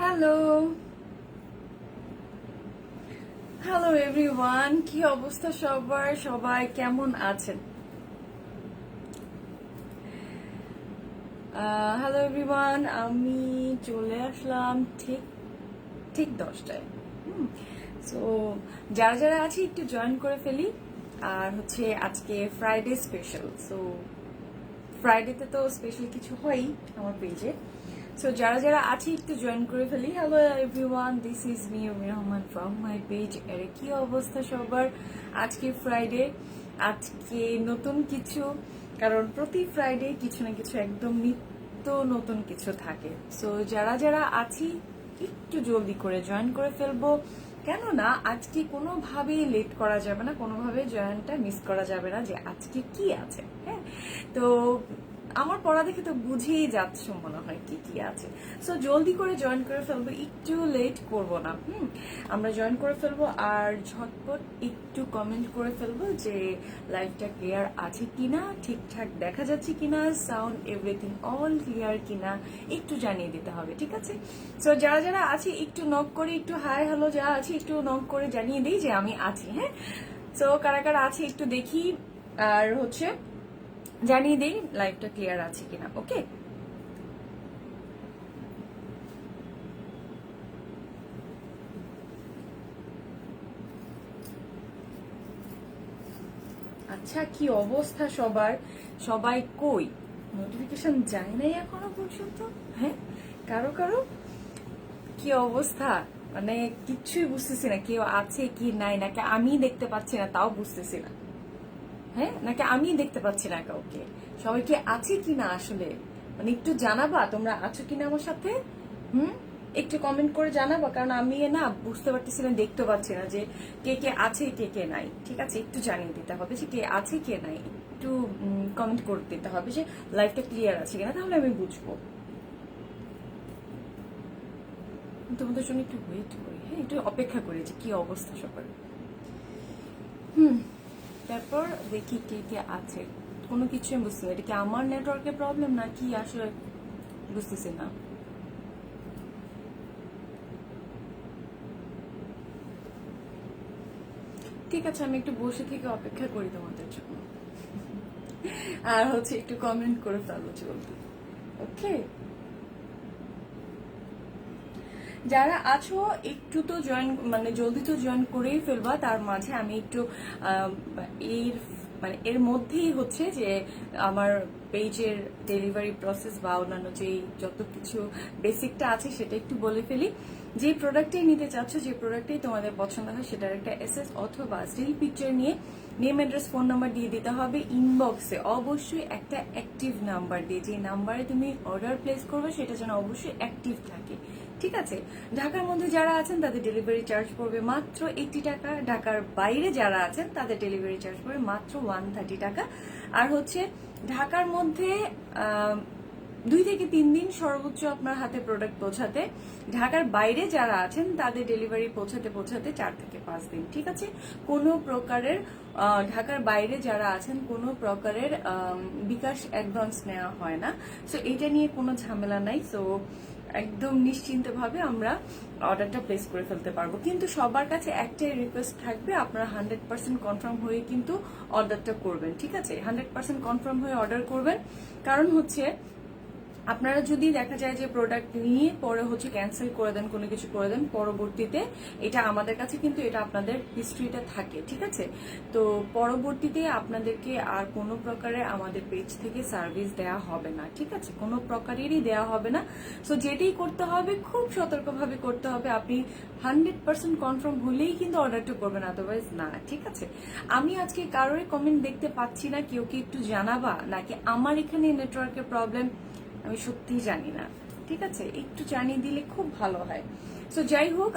Hello hello everyone, কি অবস্থা সবার? সবাই কেমন আছেন? হ্যালো এভরিওয়ান, আমি চলে আসলাম ঠিক ঠিক 10টায়। সো যারা যারা আছে একটু জয়েন করে ফেলি। আর হচ্ছে আজকে ফ্রাইডে স্পেশাল। সো ফ্রাইডেতে তো স্পেশাল কিছু হয়ই আমার পেজে। সো যারা যারা আছে একটু জয়েন করে ফেলি। Hello everyone, this is me Rahman from my page. এর কি অবস্থা সবার? আজকে ফ্রাইডে, আজকে নতুন কিছু, কারণ প্রতি ফ্রাইডে কিছু না কিছু একদম নিত্য নতুন কিছু থাকে। সো যারা যারা আছি একটু জলদি করে জয়েন করে ফেলবো, কেননা আজকে কোনোভাবেই লেট করা যাবে না, কোনোভাবে জয়েনটা মিস করা যাবে না যে আজকে কি আছে। হ্যাঁ, তো আমার পড়া দেখে তো বুঝেই যাচ্ছ মনে হয় কি কি আছে। সো জলদি করে জয়েন করে ফেলবো, একটু লেট করব না। আমরা জয়েন করে ফেলবো আর ঝটপট একটু কমেন্ট করে ফেলবো যে লাইভটা ক্লিয়ার আছে কিনা, ঠিকঠাক দেখা যাচ্ছে কিনা, সাউন্ড এভরিথিং অল ক্লিয়ার কিনা একটু জানিয়ে দিতে হবে, ঠিক আছে? সো যারা যারা আছে একটু নক করে, একটু হাই হ্যালো যারা আছে একটু নক করে জানিয়ে দিই যে আমি আছি। হ্যাঁ, সো কারা কারা আছে একটু দেখি, আর হচ্ছে জানিয়ে দিই লাইভটা ক্লিয়ার আছে কিনা। ওকে, আচ্ছা কি অবস্থা সবার? সবাই কই? নোটিফিকেশন যায় নাই এখনো পর্যন্ত? হ্যাঁ, কারো কারো কি অবস্থা? মানে কিচ্ছুই বুঝতেছি না, কেউ আছে কি নাই, নাকি আমি দেখতে পাচ্ছি না তাও বুঝতেছি না। হ্যাঁ, নাকি আমি দেখতে পাচ্ছি না কাউকে। সবাই কি আছে কিনা আসলে মানে একটু জানাবা তোমরা আছো কিনা আমার সাথে। হুম, একটু কমেন্ট করে জানাবা, কারণ আমি না বুঝতে পারতেছি না, দেখতে পাচ্ছি না যে কে কে আছে কে কে নাই। ঠিক আছে, একটু জানিয়ে দিতে হবে যে কে আছে কে নাই, একটু কমেন্ট করে দিতে হবে যে লাইফটা ক্লিয়ার আছে কিনা, তাহলে আমি বুঝবো। তোমাদের জন্য একটু ওয়েট করি, হ্যাঁ একটু অপেক্ষা করি যে কি অবস্থা সবার। তারপর দেখি কে কে আছে। কোনো কিছু আমি বুঝতে পারি, এটা কি আমার নেটওয়ার্কের প্রবলেম না কি আসলে বুঝতেছি না। ঠিক আছে, আমি একটু বসে থেকে অপেক্ষা করি তোমাদের জন্য, আর হচ্ছে একটু কমেন্ট করে ফেলো জলদি। ওকে, যারা আছো একটু তো জয়েন, মানে জলদি তো জয়েন করেই ফেলবা। তার মাঝে আমি একটু এর মানে এর মধ্যেই হচ্ছে যে আমার পেজের ডেলিভারি প্রসেস বা অন্যান্য যেই যত কিছু বেসিকটা আছে সেটা একটু বলে ফেলি। যে প্রোডাক্টটাই নিতে চাচ্ছ, যে প্রোডাক্টটাই তোমাদের পছন্দ হয়, সেটার একটা এসএস অথবা স্টিল পিকচার নিয়ে নেম অ্যাড্রেস ফোন নাম্বার দিয়ে দিতে হবে। ইনবক্সে অবশ্যই একটা অ্যাক্টিভ নাম্বার দিয়ে, যে নাম্বারে তুমি অর্ডার প্লেস করবে সেটা যেন অবশ্যই অ্যাক্টিভ থাকে। ঠিক আছে, ঢাকার মধ্যে যারা আছেন তাদের ডেলিভারি চার্জ পড়বে মাত্র 80 টাকা। ঢাকার বাইরে যারা আছেন তাদের ডেলিভারি চার্জ পড়বে মাত্র 130 টাকা। আর হচ্ছে ঢাকার মধ্যে 2 থেকে 3 দিন সর্বোচ্চ আপনার হাতে প্রোডাক্ট পৌঁছাতে। ঢাকার বাইরে যারা আছেন তাদের ডেলিভারি পৌঁছাতে পৌঁছাতে 4 থেকে 5 দিন। ঠিক আছে, কোনো প্রকারের ঢাকার বাইরে যারা আছেন কোনো প্রকারের বিকাশ অ্যাডভান্স নেওয়া হয় না। সো এটা নিয়ে কোনো ঝামেলা নাই। সো একদম নিশ্চিন্তভাবে আমরা অর্ডারটা প্লেস করে ফেলতে পারবো। কিন্তু সবার কাছে একটাই রিকোয়েস্ট থাকবে, আপনারা 100% কনফার্ম হয়ে কিন্তু অর্ডারটা করবেন। ঠিক আছে, 100% কনফার্ম হয়ে অর্ডার করবেন, কারণ হচ্ছে আপনারা যদি দেখা যায় যে প্রোডাক্ট নিয়ে পরে হচ্ছে ক্যান্সেল করে দেন, কোনো কিছু করে দেন, পরবর্তীতে এটা আমাদের কাছে কিন্তু এটা আপনাদের হিস্ট্রিটা থাকে, ঠিক আছে? তো পরবর্তীতে আপনাদেরকে আর কোনো প্রকারের আমাদের পেজ থেকে সার্ভিস দেওয়া হবে না, ঠিক আছে? কোনো প্রকারেরই দেওয়া হবে না। সো যেটাই করতে হবে খুব সতর্কভাবে করতে হবে। আপনি 100% কনফার্ম হলেই কিন্তু অর্ডারটা করবেন, আদারওয়াইজ না, ঠিক আছে? আমি আজকে কারোর কমেন্ট দেখতে পাচ্ছি না, কেউ কি একটু জানাবা নাকি আমার এখানে নেটওয়ার্কের প্রবলেম? আমি সত্যিই জানি না, ঠিক আছে? একটু জানিয়ে দিলে খুব ভালো হয়। সো যাই হোক,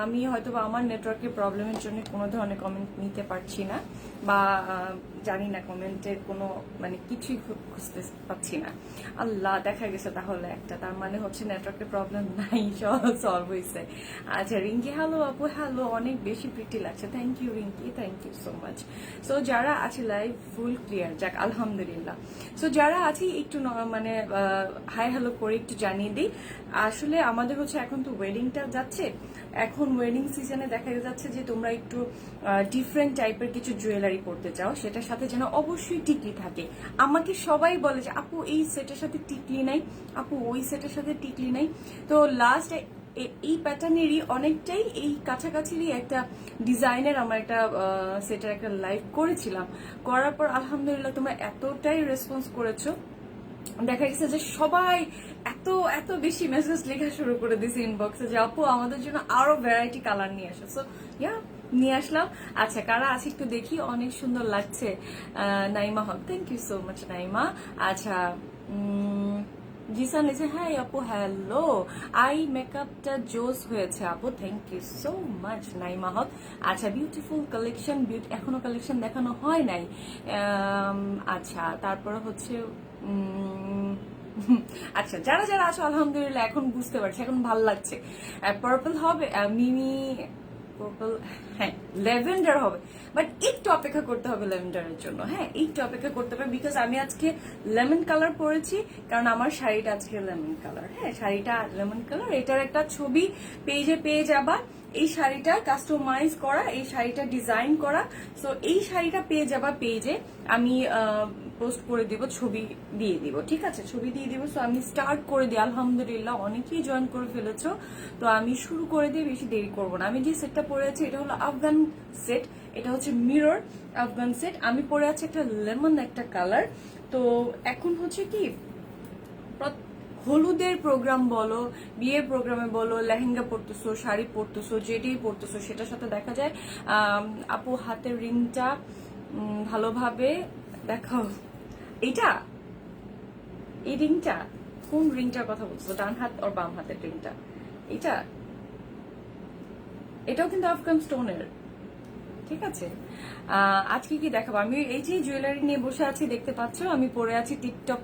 আমি হয়তো বা আমার নেটওয়ার্কের প্রবলেমের জন্য কোনো ধরনের কমেন্ট নিতে পারছি না, বা জানি না কমেন্টের কোনো মানে কিছুই খুঁজতে পাচ্ছি না। আল্লাহ, দেখা গেছে তাহলে একটা, তার মানে হচ্ছে নেটওয়ার্কের প্রবলেম নাই, সলভ হয়েছে। আচ্ছা রিঙ্কি, হ্যালো আপু, হ্যালো, অনেক বেশি প্রিটি লাগছে, thank you Rinki, thank you so much. So যারা আছে লাইভ ফুল ক্লিয়ার, যাক আলহামদুলিল্লাহ। সো যারা আছে একটু মানে হাই হ্যালো করে একটু জানিয়ে দিই। আসলে আমাদের হচ্ছে এখন তো ওয়েডিংটা যাচ্ছে, এখন ওয়েডিং সিজনে দেখা যাচ্ছে যে তোমরা একটু ডিফারেন্ট টাইপের কিছু জুয়েলারি পরতে চাও, সেটার সাথে যেন অবশ্যই টিকলি থাকে। আমাকে সবাই বলে যে আপু এই সেটের সাথে টিকলি নাই, আপু ওই সেটের সাথে টিকলি নাই। তো লাস্ট এই প্যাটার্নেরই অনেকটাই এই কাছাকাছিরই একটা ডিজাইনের আমার একটা সেটের একটা লাইভ করেছিলাম, করার পর আলহামদুলিল্লাহ তোমরা এতটাই রেসপন্স করেছো, দেখা গেছে যে সবাই এত এত বেশি মেসেজ লেখা শুরু করে দিয়েছে ইনবক্সে যে আপু আমাদের জন্য আরো ভ্যারাইটি কালার নিয়ে আসো। সো ইয়া, নিয়ে আসলাম। আচ্ছা কারা আছে একটু দেখি, অনেক সুন্দর লাগছে। Naima Haque, thank you so much Naima. আচ্ছা জিসান লিখছে হ্যাঁ আপু হ্যালো, আই মেকআপটা জোস হয়েছে আপু, thank you so much Naima Haque. আচ্ছা বিউটিফুল কালেকশন, এখনো কালেকশন দেখানো হয় নাই। আচ্ছা তারপরে হচ্ছে আচ্ছা যারা যারা আছো আলহামদুলিল্লাহ এখন বুঝতে পারছি, এখন ভালো লাগছে। পার্পল হবে, মিমি পার্পল, হ্যাঁ ল্যাভেন্ডার হবে, বাট একটু অপেক্ষা করতে হবে ল্যাভেন্ডারের জন্য, হ্যাঁ একটু অপেক্ষা করতে হবে, বিকজ আমি আজকে লেমন কালার পরেছি, কারণ আমার শাড়িটা আজকে লেমন কালার, হ্যাঁ শাড়িটা লেমন কালার। এটার একটা ছবি পেজে পেয়ে যাবা, এই শাড়িটা কাস্টমাইজ করা, এই শাড়িটা ডিজাইন করা। সো এই শাড়িটা পেয়ে যাবা পেজে, আমি পোস্ট করে দিব, ছবি দিয়ে দিব, ঠিক আছে? ছবি দিয়ে দিব। সো আমি স্টার্ট করে দিই, আলহামদুলিল্লাহ অনেকেই জয়েন করে ফেলেছো, তো আমি শুরু করে দিয়ে বেশি দেরি করবো না। আমি যে সেটটা পরে আছি এটা হলো আফগান সেট, এটা হচ্ছে মিরর আফগান সেট। আমি পরে আছি একটা লেমন একটা কালার। তো এখন হচ্ছে কি হলুদের প্রোগ্রাম বলো, বিয়ের প্রোগ্রামে বলো, লেহেঙ্গা পরতেছো, শাড়ি পরতেছো, যেটাই পরতেছো সেটার সাথে দেখা যায়। আপু হাতের রিংটা ভালোভাবে দেখাও। এইটা, এই রিংটা, কোন রিংটার কথা বলছো? ডান হাত আর বাম হাতের রিংটা? এইটা, এটাও কিন্তু আফগান স্টোনের, ঠিক আছে? আজকে কি দেখাবো? আমি এই যে জুয়েলারি নিয়ে বসে আছি দেখতে পাচ্ছ, আমি পরে আছি টিকটক,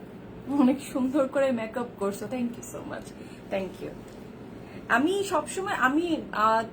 অনেক সুন্দর করে মেকআপ করছো, thank you so much, thank you. আমি সবসময়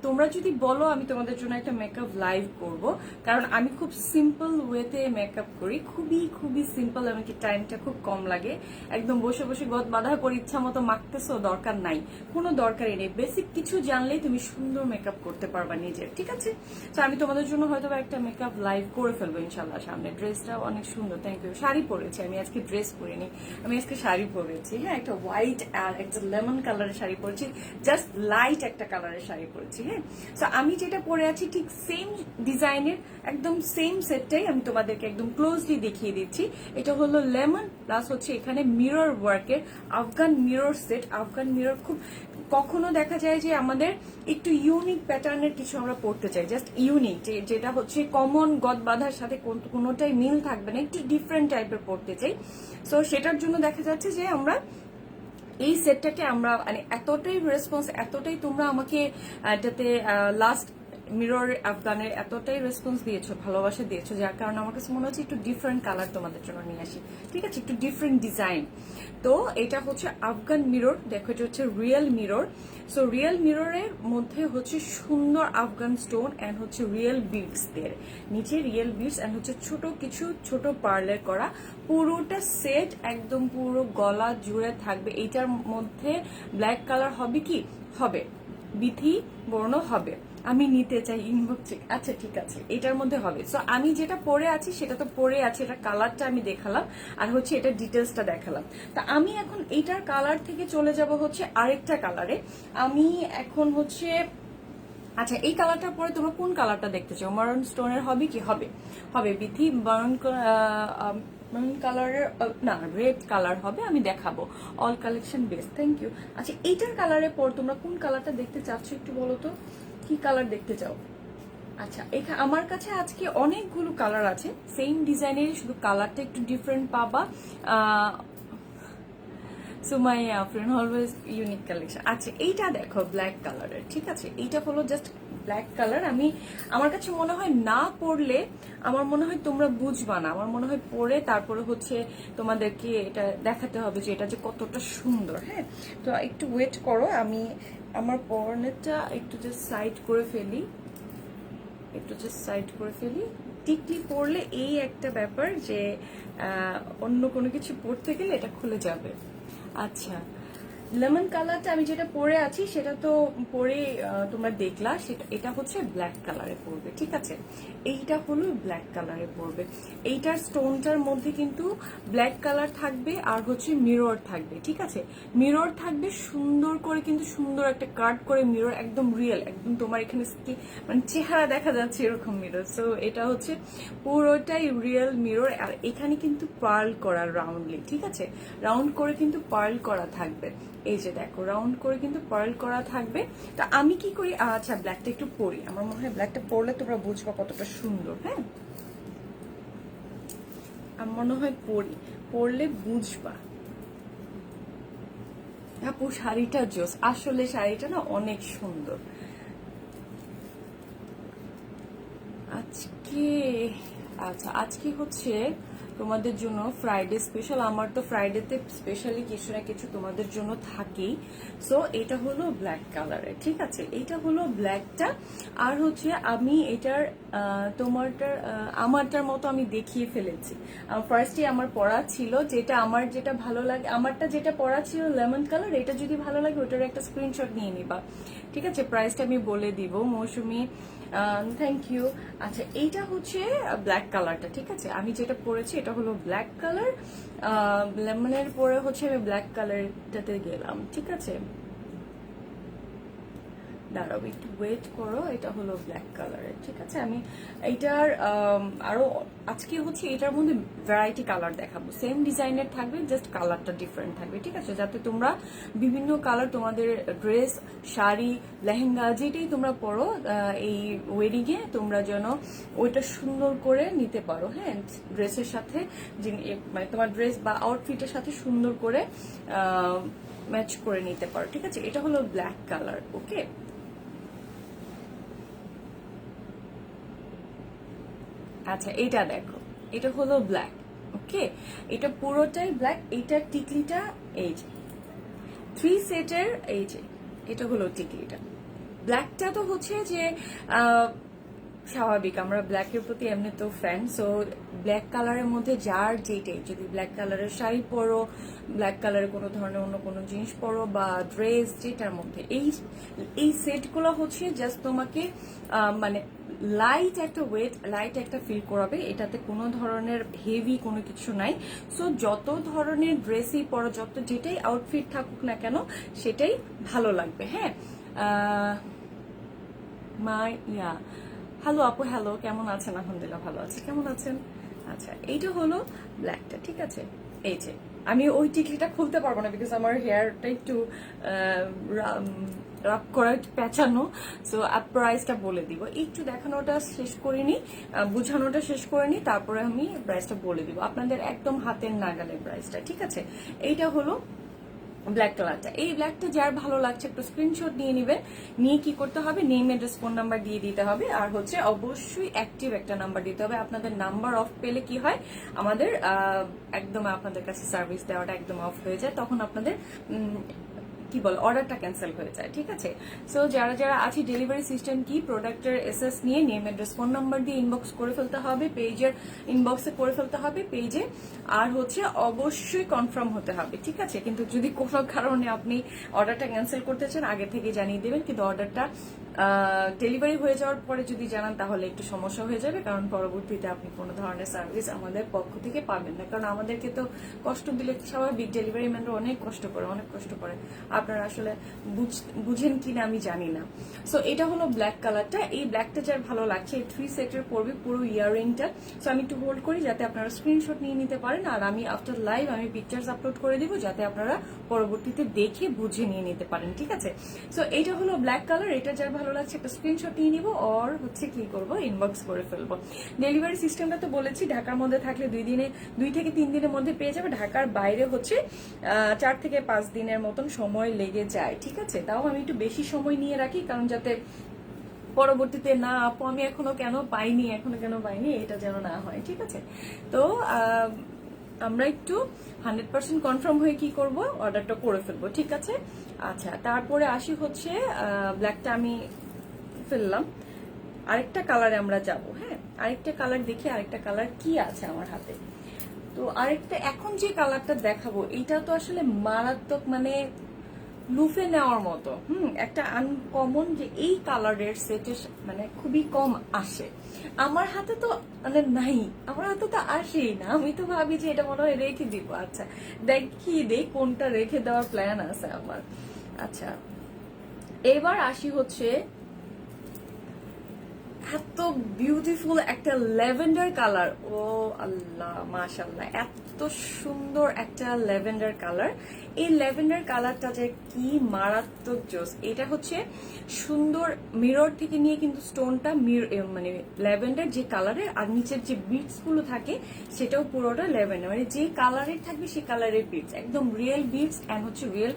তোমরা যদি বলো আমি তোমাদের জন্য একটা মেকআপ লাইভ করব, কারণ আমি খুব সিম্পল ওয়েতে মেকআপ করি, খুবই খুবই সিম্পল, আমাকে টাইমটা খুব কম লাগে। একদম বসে বসে গদ বাঁধা করে ইচ্ছা মতো মাখতেছো, দরকার নাই, কোনো দরকারই নেই। বেসিক কিছু জানলেই তুমি সুন্দর মেকআপ করতে পারবা নিজের, ঠিক আছে? তো আমি তোমাদের জন্য হয়তো একটা মেকআপ লাইভ করে ফেলবো ইনশাল্লাহ সামনে। ড্রেসটাও অনেক সুন্দর, থ্যাংক ইউ। শাড়ি পরেছি আমি আজকে, ড্রেস পরিনি, আমি আজকে শাড়ি পরেছি, হ্যাঁ একটা হোয়াইট আর একটা লেমন কালারের শাড়ি পরেছি, জাস্ট লাইট একটা কালারের শাড়ি পরেছি, হ্যাঁ। তো আমি যেটা পরে আছি ঠিক সেম ডিজাইনের, একদম সেম সেটটাই আমি তোমাদেরকে একদম ক্লোজলি দেখিয়ে দিচ্ছি। এটা হলো লেমন প্লাস হচ্ছে এখানে মিরর ওয়ার্কের Afghan mirror set. Afghan mirror খুব কখনো দেখা যায় যে আমাদের একটু ইউনিক প্যাটার্নের কিছু আমরা পড়তে চাই, জাস্ট ইউনিক, যেটা হচ্ছে কমন গদ বাঁধার সাথে কোনোটাই মিল থাকবে না, একটু ডিফারেন্ট টাইপের পড়তে চাই। সো সেটার জন্য দেখা যাচ্ছে যে আমরা এই সেটটাকে আমরা মানে এতটাই রেসপন্স, এতটাই তোমরা আমাকে এটাতে লাস্ট মিরর আফগানের এতটাই রেসপন্স দিয়েছো, ভালোবাসা দিয়েছো, যার কারণে আমার কাছে মনে হচ্ছে একটু ডিফারেন্ট কালার তোমাদের জন্য নিয়ে আসি, ঠিক আছে? একটু ডিফারেন্ট ডিজাইন। তো এটা হচ্ছে আফগান মিরর, দেখো এটা হচ্ছে রিয়েল মিরর। সো রিয়েল মিররের মধ্যে হচ্ছে সুন্দর আফগান স্টোন অ্যান্ড হচ্ছে রিয়েল বিডস দের, নিচে রিয়েল বিডস অ্যান্ড হচ্ছে ছোট কিছু ছোট পার্লের করা, পুরোটা সেট একদম পুরো গলা জুড়ে থাকবে। এইটার মধ্যে ব্ল্যাক কালার হবে কি হবে, বিথি বর্ণ হবে, আমি নিতে চাই ইনবক্সে। আচ্ছা ঠিক আছে, এটার মধ্যে হবে। সো আমি যেটা পরে আছি সেটা তো পরে আছে, এটা কালারটা আমি দেখালাম আর হচ্ছে এটা ডিটেলসটা দেখালাম। তা আমি এখন এইটার কালার থেকে চলে যাব হচ্ছে আরেকটা কালারে। আমি এখন হচ্ছে, আচ্ছা এই কালারটার পরে তোমরা কোন কালারটা দেখতে চাও? মারুন স্টোনের হবে কি? হবে, হবে বিথি মারুন মারুন কালারের, না রেড কালার হবে, আমি দেখাবো। All collection best, thank you. আচ্ছা এইটার কালারের পর তোমরা কোন কালারটা দেখতে চাচ্ছ একটু বলো তো, কি কালার দেখতে চাও? আচ্ছা এখানে আমার কাছে আজকে অনেকগুলো কালার আছে, সেম ডিজাইনের, শুধু কালারটা একটু ডিফারেন্ট পাবা। Sumaiya friend always unique collection. আচ্ছা এইটা দেখো ব্ল্যাক কালারের, ঠিক আছে, এইটা হলো জাস্ট ব্ল্যাক কালার। আমি আমার কাছে মনে হয় না পরলে আমার মনে হয় তোমরা বুঝবা না, আমার মনে হয় পরে তারপরে হচ্ছে তোমাদেরকে এটা দেখাতে হবে যে এটা যে কতটা সুন্দর। হ্যাঁ, তো একটু ওয়েট করো, আমি আমার পরনেরটা একটু জাস্ট সাইড করে ফেলি, একটু জাস্ট সাইড করে ফেলি। টিকলি পরলে এই একটা ব্যাপার যে অন্য কোনো কিছু পরতে গেলে এটা খুলে যাবে। আচ্ছা লেমন কালারটা আমি যেটা পরে আছি সেটা তো পরে তোমরা দেখলা, সেটা এটা হচ্ছে ব্ল্যাক কালারে পড়বে, ঠিক আছে, এইটা হলো ব্ল্যাক কালারে পড়বে। এইটার স্টোনটার মধ্যে কিন্তু ব্ল্যাক কালার থাকবে আর হচ্ছে মিরর থাকবে, ঠিক আছে, মিরর থাকবে সুন্দর করে, কিন্তু সুন্দর একটা কাট করে মিরর, একদম রিয়েল, একদম তোমার এখানে মানে চেহারা দেখা যাচ্ছে এরকম মিরর। সো এটা হচ্ছে পুরোটাই রিয়েল মিরর, আর এখানে কিন্তু পার্ল করা রাউন্ডলি, ঠিক আছে, রাউন্ড করে কিন্তু পার্ল করা থাকবে। এই যে দেখো রাউন্ড করে কিন্তু পার্ল করা থাকবে। তা আমি কি করি, আচ্ছা ব্ল্যাকটা একটু পরি, আমার মনে হয় ব্ল্যাকটা পরলে তোমরা বুঝবা কতটা সুন্দর। হ্যাঁ আমার মনে হয় পরলে বুঝবা। আপু শাড়িটা জোস, আসলে শাড়িটা না অনেক সুন্দর। আজকে, আচ্ছা আজকে হচ্ছে তোমাদের জন্য ফ্রাইডে স্পেশাল, আমার তো ফ্রাইডেতে স্পেশালি কিছু না কিছু তোমাদের জন্য থাকেই। সো এটা হলো ব্ল্যাক কালারের, ঠিক আছে, এইটা হলো ব্ল্যাকটা। আর হচ্ছে আমি এটার তোমারটার আমারটার মতো আমি দেখিয়ে ফেলেছি। ফার্স্টে আমার পরা ছিল যেটা, আমার যেটা ভালো লাগে, আমারটা যেটা পরা ছিল লেমন কালার, এটা যদি ভালো লাগে ওটার একটা স্ক্রিনশট নিয়ে নিবা, ঠিক আছে, প্রাইসটা আমি বলে দিব। মৌসুমি থ্যাংক ইউ। আচ্ছা এইটা হচ্ছে ব্ল্যাক কালারটা, ঠিক আছে, আমি যেটা পরেছি এটা হলো ব্ল্যাক কালার, লেমনের পরে হচ্ছে আমি ব্ল্যাক কালারটাতে গেলাম, ঠিক আছে, দাঁড়াও একটু ওয়েট করো, এটা হলো ব্ল্যাক কালারের, ঠিক আছে। আমি এইটার আরো আজকে হচ্ছে এটার মধ্যে ভ্যারাইটি কালার দেখাবো, সেম ডিজাইনের থাকবে, জাস্ট কালারটা ডিফারেন্ট থাকবে, ঠিক আছে, যাতে তোমরা বিভিন্ন কালার তোমাদের ড্রেস, শাড়ি, লেহেঙ্গা যেটাই তোমরা পরো এই ওয়েডিং এ তোমরা যেন ওইটা সুন্দর করে নিতে পারো। হ্যাঁ, ড্রেসের সাথে মানে তোমার ড্রেস বা আউটফিটের সাথে সুন্দর করে ম্যাচ করে নিতে পারো, ঠিক আছে। এটা হলো ব্ল্যাক কালার, ওকে। আচ্ছা এটা দেখো, এটা হলো ব্ল্যাক, ওকে, এটা পুরোটাই ব্ল্যাক। এইটার টিকলিটা এই যে 3 সেটের, এই যে এটা হলো টিকলিটা। ব্ল্যাকটা তো হচ্ছে যে স্বাভাবিক, আমরা ব্ল্যাকের প্রতি এমনি তো ফ্যান। সো ব্ল্যাক কালারের মধ্যে যার যেটাই, যদি ব্ল্যাক কালারের শাড়ি পরো, ব্ল্যাক কালারের কোনো ধরনের অন্য কোনো জিনিস পরো বা ড্রেস, যেটার মধ্যে এই সেটগুলো হচ্ছে জাস্ট তোমাকে মানে লাইট একটা ওয়েট, লাইট একটা ফিল করাবে, এটাতে কোনো ধরনের হেভি কোনো কিছু নাই। সো যত ধরনের ড্রেসই পরো, যত যেটাই আউটফিট থাকুক না কেন সেটাই ভালো লাগবে। হ্যাঁ ইয়া হ্যালো আপু, হ্যালো, কেমন আছেন? আলহামদুলিল্লাহ ভালো আছি, কেমন আছেন? আচ্ছা এইটা হলো ব্ল্যাকটা, ঠিক আছে। এই যে আমি ওই টিকলিটা খুলতে পারবো না, বিকজ আমার হেয়ারটা একটু রাফ করা, পেঁচানো। সো প্রাইসটা বলে দিব, একটু দেখানোটা শেষ করিনি, বুঝানোটা শেষ করিনি, তারপরে আমি প্রাইসটা বলে দিব আপনাদের একদম হাতের নাগালে প্রাইসটা, ঠিক আছে। এইটা হলো ব্ল্যাক কালারটা। এই ব্ল্যাকটা যার ভালো লাগছে একটু স্ক্রিনশট নিয়ে নেবেন, নিয়ে কি করতে হবে, নেম অ্যাড্রেস ফোন নাম্বার দিয়ে দিতে হবে, আর হচ্ছে অবশ্যই অ্যাক্টিভ একটা নাম্বার দিতে হবে। আপনাদের নাম্বার অফ পেলে কি হয়, আমাদের একদম আপনাদের কাছে সার্ভিস দেওয়াটা একদম অফ হয়ে যায়, তখন আপনাদের কি বল অর্ডারটা ক্যান্সেল হয়ে যায়, ঠিক আছে? সো যারা যারা আছে ডেলিভারি সিস্টেম কি, প্রোডাক্টের এসএস নিয়ে নেম অ্যাড্রেস ফোন নাম্বার দিয়ে ইনবক্স করে ফেলতে হবে, পেজের ইনবক্সে করে ফেলতে হবে পেজে, আর হচ্ছে অবশ্যই কনফার্ম হতে হবে, ঠিক আছে? কিন্তু যদি কোনো কারণে আপনি অর্ডারটা ক্যান্সেল করতে চান আগে থেকে জানিয়ে দেবেন, কিন্তু অর্ডারটা ডেলিভারি হয়ে যাওয়ার পরে যদি জানান তাহলে একটু সমস্যা হয়ে যাবে, কারণ পরবর্তীতে আপনি কোনো ধরনের সার্ভিস আমাদের পক্ষ থেকে পাবেন না, কারণ আমাদেরকে তো কষ্ট দিলে স্বাভাবিক, ডেলিভারি ম্যানরা অনেক কষ্ট করে। আপনারা আসলে বুঝেন কিনা আমি জানি না। সো এটা হলো ব্ল্যাক কালারটা, এই ব্ল্যাকটা যার ভালো লাগছে এই 3 সেটের পড়বে পুরো ইয়াররিংটা। সো আমি একটু হোল্ড করি যাতে আপনারা স্ক্রিনশট নিয়ে নিতে পারেন, আর আমি আফটার লাইভ আমি পিকচার্স আপলোড করে দিব যাতে আপনারা পরবর্তীতে দেখে বুঝে নিয়ে নিতে পারেন, ঠিক আছে? সো এইটা হলো ব্ল্যাক কালার, এটা যার ভালো লাগছে একটা স্ক্রিনশট নিয়ে নিব, আর হচ্ছে কি করব ইনবক্স করে ফেলবো। ডেলিভারি সিস্টেমটা তো বলেছি ঢাকার মধ্যে থাকলে 2 থেকে 3 দিনের মধ্যে পেয়ে যাবে, ঢাকার বাইরে হচ্ছে 4 থেকে 5 দিনের মতন সময় লেগে যায়, ঠিক আছে? তাও আমি একটু বেশি সময় নিয়ে রাখি, কারণ যাতে পরবর্তীতে না আপু আমি এখনো কেন পাইনি এটা যেন না হয়, ঠিক আছে? তো আমরা একটু 100% কনফার্ম হয়ে কি করব অর্ডারটা করে ফেলবো, ঠিক আছে? আচ্ছা, তারপরে আসি হচ্ছে ব্ল্যাকটা আমি ফেললাম, আরেকটা কালারে আমরা যাব। হ্যাঁ, আরেকটা কালার দেখি আরেকটা কালার কি আছে আমার হাতে। তো আরেকটা এখন যে কালারটা দেখাবো এইটা তো আসলে মারাত্মক, মানে লুফে নেওয়ার মতো, একটা আনকমন, যে এই কালারের সেটে মানে খুবই কম আসে আমার হাতে, তো মানে নাই, আমার হাতে তো আসেই না। আমি তো ভাবি যে এটা মনে হয় রেখে দিব। আচ্ছা, দেখিয়ে দেই কোনটা রেখে দেওয়ার প্ল্যান আছে আমার। আচ্ছা, এবার আসি হচ্ছে এত বিউটিফুল একটা ল্যাভেন্ডার কালার। ও আল্লাহ, মাশাআল্লাহ, এত সুন্দর একটা ল্যাভেন্ডার কালার। এই ল্যাভেন্ডার কালারটা যে কি মারাত্মক জোস। এটা হচ্ছে সুন্দর মিরর থেকে নিয়ে কিন্তু স্টোনটা মানে ল্যাভেন্ডার যে কালারের, আর নিচের যে বিটস গুলো থাকে সেটাও পুরোটা ল্যাভেন্ডার, মানে যে কালারের থাকবে সেই কালারের বিটস, একদম রিয়েল বিটস এন্ড হচ্ছে রিয়েল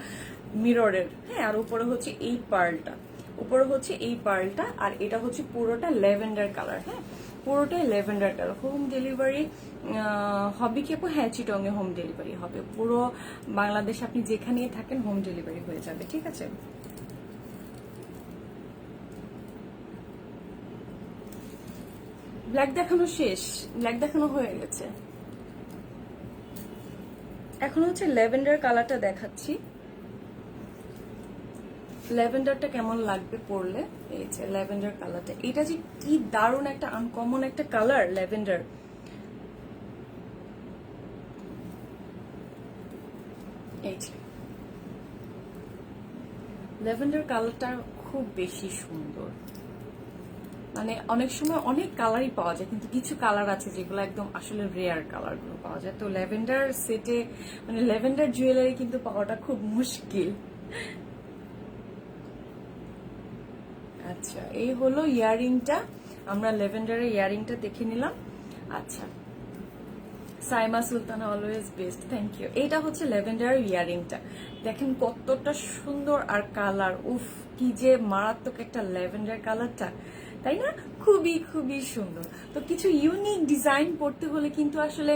মিররের। হ্যাঁ, আর উপরে হচ্ছে এই পার্লটা, আর এটা হচ্ছে পুরোটা ল্যাভেন্ডার কালার। হ্যাঁ, পুরোটাই ল্যাভেন্ডার কালার। হোম ডেলিভারি হবে কি আপু? হ্যাঁ, চিটং এ হোম ডেলিভারি হবে, পুরো বাংলাদেশ আপনি যেখানেই থাকেন হোম ডেলিভারি হয়ে যাবে, ঠিক আছে? ব্ল্যাক দেখানো শেষ, ব্ল্যাক দেখানো হয়ে গেছে, এখন হচ্ছে ল্যাভেন্ডার কালারটা দেখাচ্ছি। ল্যাভেন্ডারটা কেমন লাগবে পরলে? এই যে ল্যাভেন্ডার কালারটা, এটা যে কি দারুণ একটা আনকমন একটা কালার ল্যাভেন্ডার। এই যে ল্যাভেন্ডার কালারটা খুব বেশি সুন্দর, মানে অনেক সময় অনেক কালারই পাওয়া যায়, কিন্তু কিছু কালার আছে যেগুলো একদম আসলে রেয়ার কালার গুলো পাওয়া যায়। তো ল্যাভেন্ডার সেটে মানে ল্যাভেন্ডার জুয়েলারি কিন্তু পাওয়াটা খুব মুশকিল। আচ্ছা, এই হলো ইয়াররিংটা, আমরা ল্যাভেন্ডারের ইয়াররিংটা দেখে নিলাম। আচ্ছা, Saima Sultana always best, thank you. এটা হচ্ছে ল্যাভেন্ডার ইয়াররিংটা, দেখেন কতটা সুন্দর, আর কালার উফ কি যে মারাত্মক একটা ল্যাভেন্ডার কালারটা, তাই না? খুবই খুবই সুন্দর। তো কিছু ইউনিক ডিজাইন পড়তে হলে কিন্তু আসলে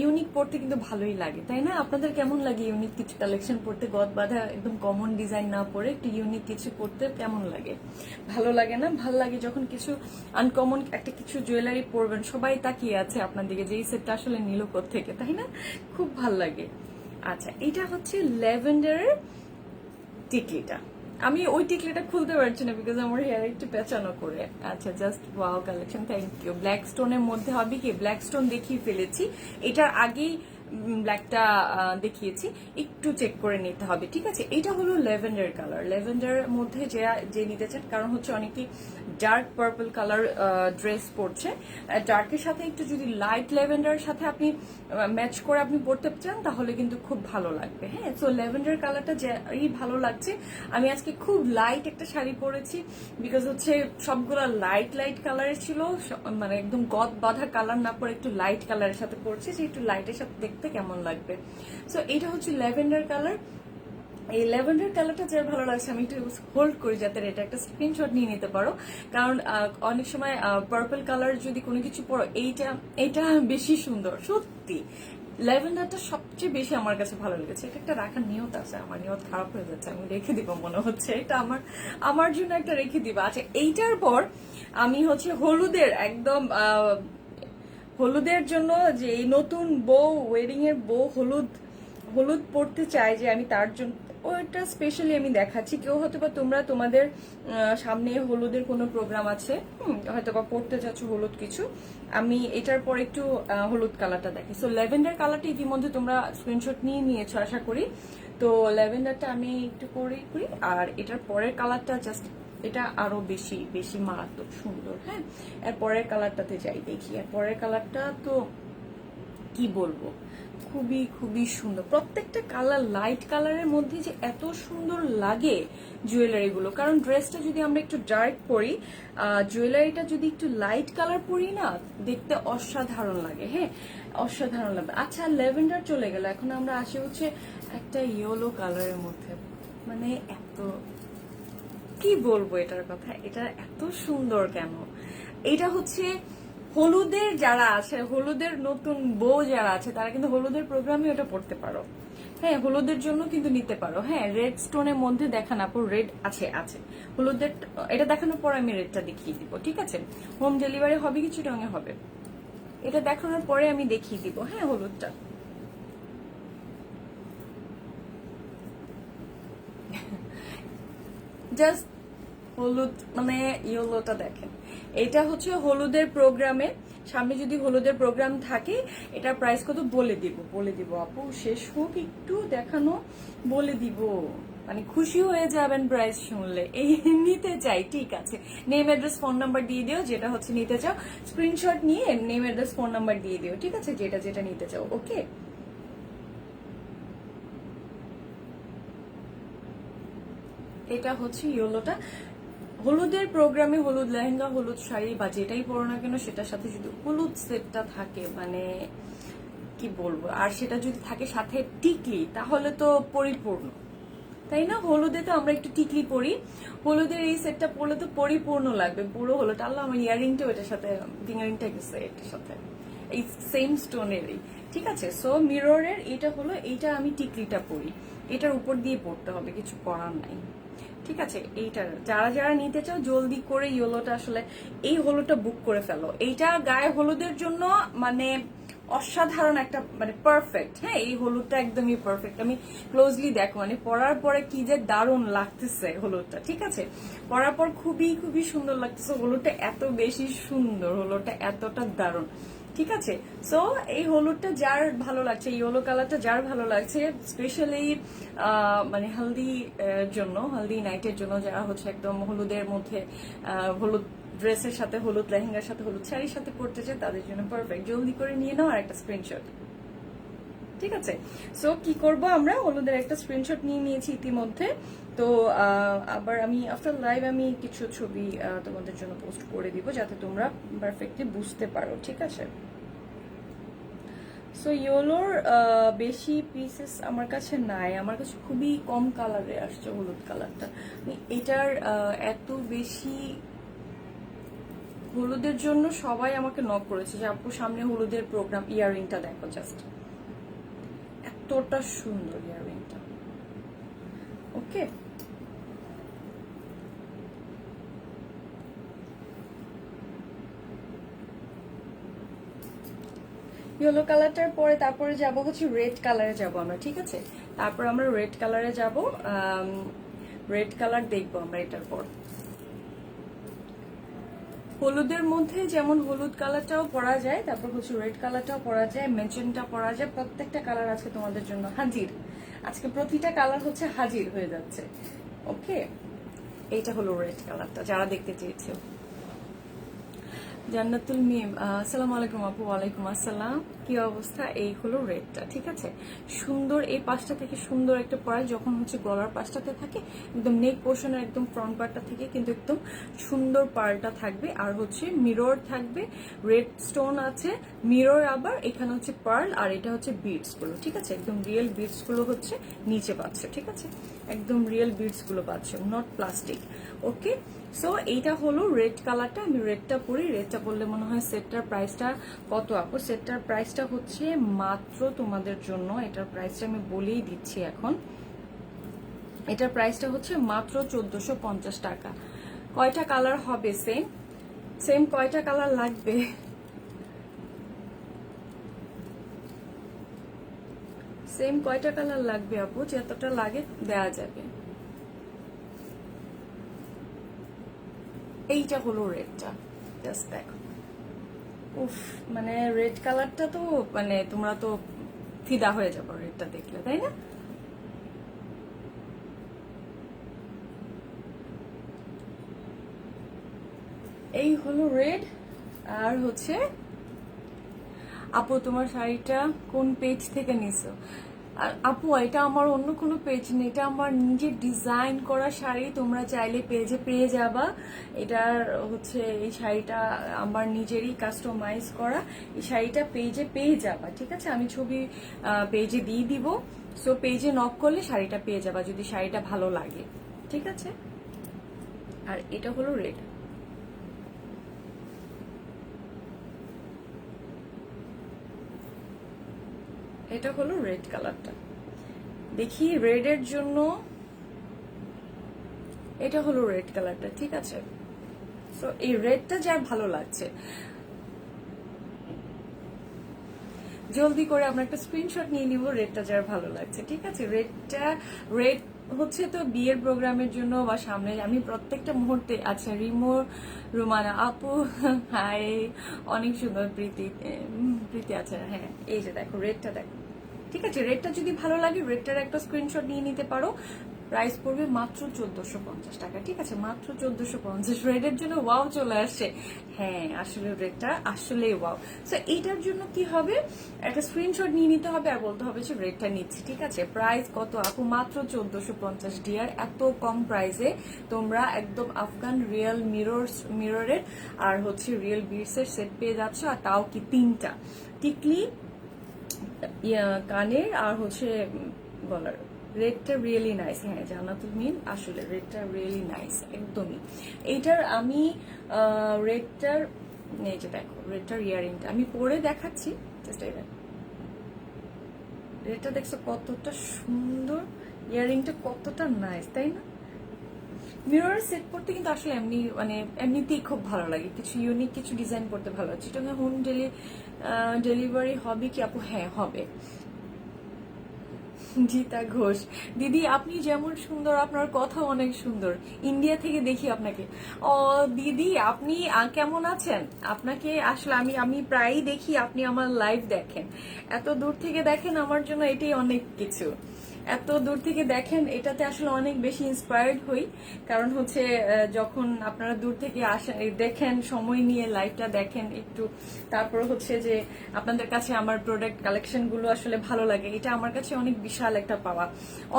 ইউনিক পড়তে কিন্তু ভালোই লাগে, তাই না? আপনাদের কেমন লাগে ইউনিক কিছু কালেকশন পড়তে? গদ বাঁধা একদম কমন ডিজাইন না পড়ে একটু ইউনিক কিছু পড়তে কেমন লাগে? ভালো লাগে না? ভাল লাগে যখন কিছু আনকমন একটা কিছু জুয়েলারি পরবেন, সবাই তাকিয়ে আছে আপনার দিকে যে এই সেটটা আসলে নিল থেকে, তাই না? খুব ভাল লাগে। আচ্ছা, এটা হচ্ছে ল্যাভেন্ডারের টিকলিটা। আমি ওই টিকলিটা খুলতে পারছি না বিকজ আমার হেয়ার একটু পেঁচানো করে। আচ্ছা, just wow collection, thank you. Black স্টোনের মধ্যে হবে কি? ব্ল্যাক স্টোন দেখিয়ে ফেলেছি, এটার আগেই ব্ল্যাকটা দেখিয়েছি, একটু চেক করে নিতে হবে, ঠিক আছে? এটা হলো ল্যাভেন্ডার কালার, ল্যাভেন্ডারের মধ্যে যে নিতে চান, কারণ হচ্ছে অনেকেই ডার্ক পার্পল কালার ড্রেস পরছে, ডার্কের সাথে একটু যদি লাইট ল্যাভেন্ডারের সাথে আপনি ম্যাচ করে আপনি পরতে চান তাহলে কিন্তু খুব ভালো লাগবে। হ্যাঁ, সো ল্যাভেন্ডার কালারটা যেই ভালো লাগছে। আমি আজকে খুব লাইট একটা শাড়ি পরেছি বিকজ হচ্ছে সবগুলো লাইট লাইট কালারের ছিল, মানে একদম গদ বাঁধা কালার না পরে একটু লাইট কালারের সাথে পরছি, যে একটু লাইটের সাথে দেখতে কেমন লাগবে। সো এটা হচ্ছে ল্যাভেন্ডার কালার। এই ল্যাভেন্ডার কালারটা যার ভালো লাগছে আমি একটু হোল্ড করি যাতে এটা একটা স্ক্রিনশট নিয়ে নিতে পারো, কারণ অনেক সময় পার্পল কালার যদি কোনো কিছু পড়ো, এইটা বেশি সুন্দর সত্যি, ল্যাভেন্ডারটা সবচেয়ে বেশি আমার কাছে ভালো লেগেছে। এটা একটা রাখার নিয়ত আছে, আমার নিয়ত খারাপ হয়ে যাচ্ছে, আমি রেখে দিব মনে হচ্ছে। এটা আমার আমার জন্য একটা রেখে দিবা। আচ্ছা, এইটার পর আমি হচ্ছে হলুদের একদম হলুদের জন্য যে এই নতুন বউ, ওয়েডিং এর বউ হলুদ হলুদ পড়তে চাই, যে আমি তার জন্য ওইটা স্পেশালি আমি দেখাচ্ছি। কেউ হয়তো বা তোমরা তোমাদের সামনে হলুদের কোনো প্রোগ্রাম আছে, হয়তো বা পড়তে চাচ্ছ হলুদ কিছু, আমি এটার পর একটু হলুদ কালারটা দেখি। সো ল্যাভেন্ডার কালারটা ইতিমধ্যে তোমরা স্ক্রিনশট নিয়ে নিয়েছো আশা করি। তো ল্যাভেন্ডারটা আমি একটু করি করি, আর এটার পরের কালারটা জাস্ট এটা আরো বেশি বেশি মারাত্মক সুন্দর। হ্যাঁ, এর পরের কালারটাতে যাই দেখি। এর পরের কালারটা তো কি বলবো, খুবই খুবই সুন্দর। প্রত্যেকটা কালার লাইট কালারের মধ্যে যে এত সুন্দর লাগে জুয়েলারি গুলো, কারণ ড্রেসটা যদি আমরা একটু ডার্ক পরি, জুয়েলারিটা যদি একটু লাইট কালার পরি না, দেখতে অসাধারণ লাগে। হ্যাঁ, অসাধারণ লাগবে। আচ্ছা, ল্যাভেন্ডার চলে গেল, এখন আমরা আসি হচ্ছে একটা ইয়েলো কালারের মধ্যে। মানে এত কি বলবো এটার কথা, এটা এত সুন্দর কেন। এটা হচ্ছে হলুদের যারা আছে, হলুদের নতুন বউ যারা আছে, তারা কিন্তু হলুদের প্রোগ্রামে ওটা পড়তে পারো। হ্যাঁ, হলুদের জন্য কিন্তু নিতে পারো। হ্যাঁ, রেড স্টোনের মধ্যে দেখান আপু, রেড আছে আছে হলুদের। এটা দেখানোর পর আমি রেডটা দেখিয়ে দিব, ঠিক আছে? হোম ডেলিভারি হবে কি চিটংয়ে হবে, এটা দেখানোর পরে আমি দেখিয়ে দিব। হ্যাঁ, হলুদটা জাস্ট হলুদ মানে ইয়েলোটা দেখেন। এটা হচ্ছে হলুদের প্রোগ্রামে, সামনে যদি হলুদের প্রোগ্রাম থাকে, এটার প্রাইস কত বলে দিব আপু, শেষ হোক একটু দেখানো, বলে দিব। মানে খুশি হয়ে যাবেন প্রাইস শুনলে। এই নিতে চাই, ঠিক আছে? নেম অ্যাড্রেস ফোন নাম্বার দিয়ে দিও, যেটা হচ্ছে নিতে চাও। স্ক্রিনশট নিয়ে নেম অ্যাড্রেস ফোন নাম্বার দিয়ে দিও, ঠিক আছে? যেটা যেটা নিতে চাও। ওকে, এটা হচ্ছে ইয়েলোটা। হলুদের প্রোগ্রামে হলুদ লেহেঙ্গা, হলুদ শাড়ি বা যেটাই পরো না কেন, সেটার সাথে যদি হলুদ সেটটা থাকে, মানে কি বলবো, আর সেটা যদি থাকে সাথে টিকলি, তাহলে তো পরিপূর্ণ, তাই না? হলুদে তো আমরা একটু টিকলি পরি, হলুদের এই সেটটা পরলে তো পরিপূর্ণ লাগবে পুরো হলুদ। আল্লাহ, আমার ইয়ারিংটাও এটার সাথে, ফিঙ্গারিংটা গেছে এটার সাথে, এই সেম স্টোনেরই, ঠিক আছে? সো মিররের এটা হলো, এইটা আমি টিকলিটা পরি, এটার উপর দিয়ে পড়তে হবে, কিছু করার নাই, ঠিক আছে? এইটার যারা যারা নিতে চাও জলদি করে ইয়েলোটা, আসলে এই হলুদটা বুক করে ফেলো। এইটা গায়ে হলুদের জন্য মানে অসাধারণ একটা, মানে পারফেক্ট। হ্যাঁ, এই হলুদটা একদমই পারফেক্ট। আমি ক্লোজলি দেখো, মানে পরার পরে কি যে দারুণ লাগতেছে হলুদটা, ঠিক আছে? পরার পর খুবই খুবই সুন্দর লাগতেছে হলুদটা, এত বেশি সুন্দর হলুদটা, এতটা দারুণ, ঠিক আছে? সো এই হলুদটা যার ভালো লাগছে, ইয়েলো কালারটা যার ভালো লাগছে, স্পেশালি মানে হলদি জন্য, হলদি নাইটের জন্য, যারা হচ্ছে একদম হলুদের মধ্যে হলুদ ড্রেসের সাথে, হলুদ লেহেঙ্গার সাথে, হলুদ শাড়ির সাথে পড়তে চায়, তাদের জন্য পারফেক্ট। জলদি করে নিয়ে নাও আর একটা স্ক্রিনশট, ঠিক আছে? সো কি করব, আমরা হলুদের একটা স্ক্রিনশট নিয়ে নিয়েছি ইতিমধ্যে। তো আবার আমি আফটার লাইভ আমি কিছু ছবি তোমাদের জন্য পোস্ট করে দিব, যাতে তোমরা পারফেক্টলি বুঝতে পারো, ঠিক আছে? সো ইয়েলোর বেশি পিসেস আমার কাছে নাই, আমার কাছে খুবই কম কালারে আসছে হলুদ কালারটা। এটার এত বেশি হলুদের জন্য সবাই আমাকে নক করেছে যে আপু সামনে হলুদের প্রোগ্রাম, ইয়াররিংটা দেখো জাস্ট, এতটা সুন্দর ইয়াররিংটা। ওকে, ইয়েলো কালারটার পরে তারপরে যাব হচ্ছে রেড কালারে যাব আমরা, ঠিক আছে? তারপর আমরা রেড কালারে যাব, রেড কালার দেখবো আমরা এটার পর। হলুদের মধ্যে যেমন হলুদ কালারটাও পরা যায়, তারপর হচ্ছে রেড কালারটাও পরা যায়, মেজেন্টা পরা যায়, প্রত্যেকটা কালার আজকে তোমাদের জন্য হাজির। আজকে প্রতিটা কালার হচ্ছে হাজির হয়ে যাচ্ছে। ওকে, এইটা হলো রেড কালারটা, যারা দেখতে চেয়েছে। জান্নাতুল মিম, আসসালামু আলাইকুম আপু। ওয়ালাইকুম আসসালাম, কি অবস্থা? এই হলো রেডটা, ঠিক আছে? সুন্দর, এই পাশটা থেকে সুন্দর একটা পরা, যখন হচ্ছে গলার পাশটাতে থাকে, একদম নেক পোর্শনের একদম ফ্রন্ট পার্টটা থেকে কিন্তু একদম সুন্দর পার্লটা থাকবে, আর হচ্ছে মিরর থাকবে, রেড স্টোন আছে, মিরর, আবার এখানে হচ্ছে পার্ল, আর এটা হচ্ছে বিডস গুলো, ঠিক আছে? একদম রিয়েল বিডস গুলো হচ্ছে নিচে পাচ্ছে, ঠিক আছে? একদম রিয়েল বিডস গুলো পাচ্ছে, নট প্লাস্টিক। ওকে, সো এইটা হলো রেড কালারটা। আমি রেডটা পরি, রেডটা পরলে মনে হয় সেটটার প্রাইসটা কত আপু? সেটটার প্রাইসটা প্রাইসটা হচ্ছে মাত্র তোমাদের জন্য, এটার প্রাইসটা আমি বলেই দিচ্ছি এখন। এটার প্রাইসটা হচ্ছে মাত্র 1450 টাকা। কয়টা কালার হবে? সেম সেম কয়টা কালার লাগবে? সেম কয়টা কালার লাগবে আপু? যতটা লাগে দেয়া যাবে। এইটা হলো রেডটা, জাস্ট দেখো। উফ, মানে রেড কালারটা তো মানে তোমরা তো ফিদা হয়ে যাবো রেডটা দেখলে, তাই না? এই হলো রেড। আর হচ্ছে আপু তোমার শাড়িটা কোন পেজ থেকে নিছো? আর আপু এটা আমার অন্য কোনো পেজ নেই, এটা আমার নিজের ডিজাইন করা শাড়ি, তোমরা চাইলে পেজে পেয়ে যাবা। এটার হচ্ছে এই শাড়িটা আমার নিজেরই কাস্টমাইজ করা, এই শাড়িটা পেজে পেয়ে যাবা, ঠিক আছে? আমি ছবি পেজে দিয়ে দিব, সো পেজে নক করলে শাড়িটা পেয়ে যাবা যদি শাড়িটা ভালো লাগে, ঠিক আছে? আর এটা হলো রেড। এটা হলো রেড কালারটা। দেখি রেডের জন্য, এটা হলো রেড কালারটা, ঠিক আছে? সো এই রেডটা যার ভালো লাগছে জলদি করে আমরা একটা স্ক্রিনশট নিয়ে নিব, রেডটা যার ভালো লাগছে, ঠিক আছে? রেড হচ্ছে তো বিয়ের প্রোগ্রামের জন্য বা সামনে আমি প্রত্যেকটা মুহূর্তে। আচ্ছা রুমানা আপু হাই, অনেক সুন্দর। প্রীতি আচ্ছা, হ্যাঁ এই যে দেখো রেডটা দেখো, ঠিক আছে? রেডটা যদি ভালো লাগে রেডটার একটা স্ক্রিনশট নিয়ে নিতে পারো। প্রাইস পড়বে মাত্র 1450 টাকা, ঠিক আছে? মাত্র 1450। রেডের জন্য ওয়াও চলে আসছে। হ্যাঁ আসলে রেডটা আসলে ওয়াও। সো এইটার জন্য কি হবে, একটা স্ক্রিনশট নিয়ে নিতে হবে আর বলতে হবে যে রেডটা নিচ্ছি, ঠিক আছে? প্রাইস কত আপু? মাত্র 1450 ডিয়ার। এত কম প্রাইসে তোমরা একদম আফগান রিয়েল মিররের আর হচ্ছে রিয়েল বিডসের সেট পেয়ে যাচ্ছ, আর তাও কি 3টা টিকলি, কানের আর হচ্ছে গলার। রেডটা রিয়েলি নাইস। হ্যাঁ জান্নাতুল মিন, আসলে রেডটা রিয়েলি নাইস একদমই। এইটার আমি রেডটার, এই যে দেখো রেডটার ইয়ারিংটা আমি পরে দেখাচ্ছি, জাস্ট এই দেখো রেডটা, দেখছো কতটা সুন্দর, ইয়ারিংটা কতটা নাইস, তাই না? মিরর সেট করতে কিন্তু আসলে এমনি মানে এমনিতেই খুব ভালো লাগে, কিছু ইউনিক কিছু ডিজাইন করতে ভালো লাগে। এটা হোম ডেলিভারি হবে কি আপু? হ্যাঁ হবে। জিতা ঘোষ দিদি, আপনি যেমন সুন্দর আপনার কথা অনেক সুন্দর, ইন্ডিয়া থেকে দেখি আপনাকে। ও দিদি আপনি কেমন আছেন? আপনাকে আসলে আমি আমি প্রায়ই দেখি, আপনি আমার লাইভ দেখেন, এত দূর থেকে দেখেন, আমার জন্য এটাই অনেক কিছু। এত দূর থেকে দেখেন, এটাতে আসলে অনেক বেশি ইন্সপায়ার্ড হই। কারণ হচ্ছে যখন আপনারা দূর থেকে আসেন, দেখেন, সময় নিয়ে লাইভটা দেখেন একটু, তারপর হচ্ছে যে আপনাদের কাছে আমার প্রোডাক্ট কালেকশন গুলো আসলে ভালো লাগে, এটা আমার কাছে অনেক বিশাল একটা পাওয়া।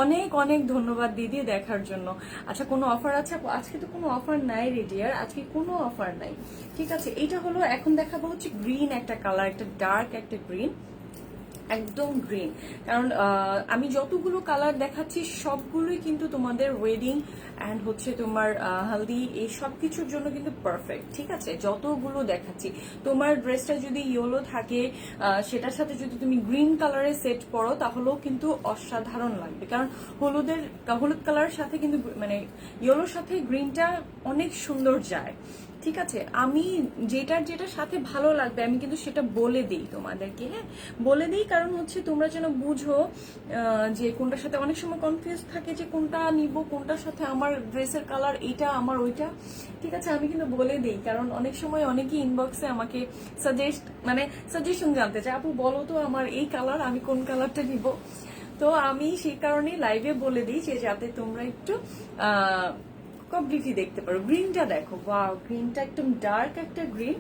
অনেক অনেক ধন্যবাদ দিদি দেখার জন্য। আচ্ছা কোনো অফার আছে? আজকে তো কোনো অফার নাই রে ডিয়ার, আজকে কোনো অফার নাই, ঠিক আছে? এটা হলো এখন দেখাবো হচ্ছে গ্রিন একটা কালার, একটা ডার্ক একটা গ্রিন, একদম গ্রিন। কারণ আমি যতগুলো কালার দেখাচ্ছি সবগুলোই কিন্তু তোমাদের ওয়েডিং অ্যান্ড হচ্ছে তোমার হলদি এই সব কিছুর জন্য কিন্তু পারফেক্ট, ঠিক আছে? যতগুলো দেখাচ্ছি, তোমার ড্রেসটা যদি ইয়েলো থাকে সেটার সাথে যদি তুমি গ্রিন কালারের সেট পরো তাহলেও কিন্তু অসাধারণ লাগবে। কারণ হলুদ কালারের সাথে কিন্তু মানে ইয়েলোর সাথে গ্রিনটা অনেক সুন্দর যায়, ঠিক আছে? আমি যেটার সাথে ভালো লাগবে আমি কিন্তু সেটা বলে দিই তোমাদেরকে, হ্যাঁ বলে দিই, কারণ হচ্ছে তোমরা যেন বুঝো যে কোনটার সাথে। অনেক সময় কনফিউজ থাকে যে কোনটা নিব, কোনটার সাথে আমার ড্রেসের কালার এইটা আমার ওইটা, ঠিক আছে? আমি কিন্তু বলে দিই, কারণ অনেক সময় অনেকেই ইনবক্সে আমাকে সাজেশন জানতে চায়, আপু বলো তো আমার এই কালার, আমি কোন কালারটা নিব। তো আমি সেই কারণেই লাইভে বলে দিই যে যাতে তোমরা একটু কমপ্লিটলি দেখতে পারো। গ্রিনটা দেখো, ওয়াও গ্রিনটা একদম ডার্ক একটা গ্রিন,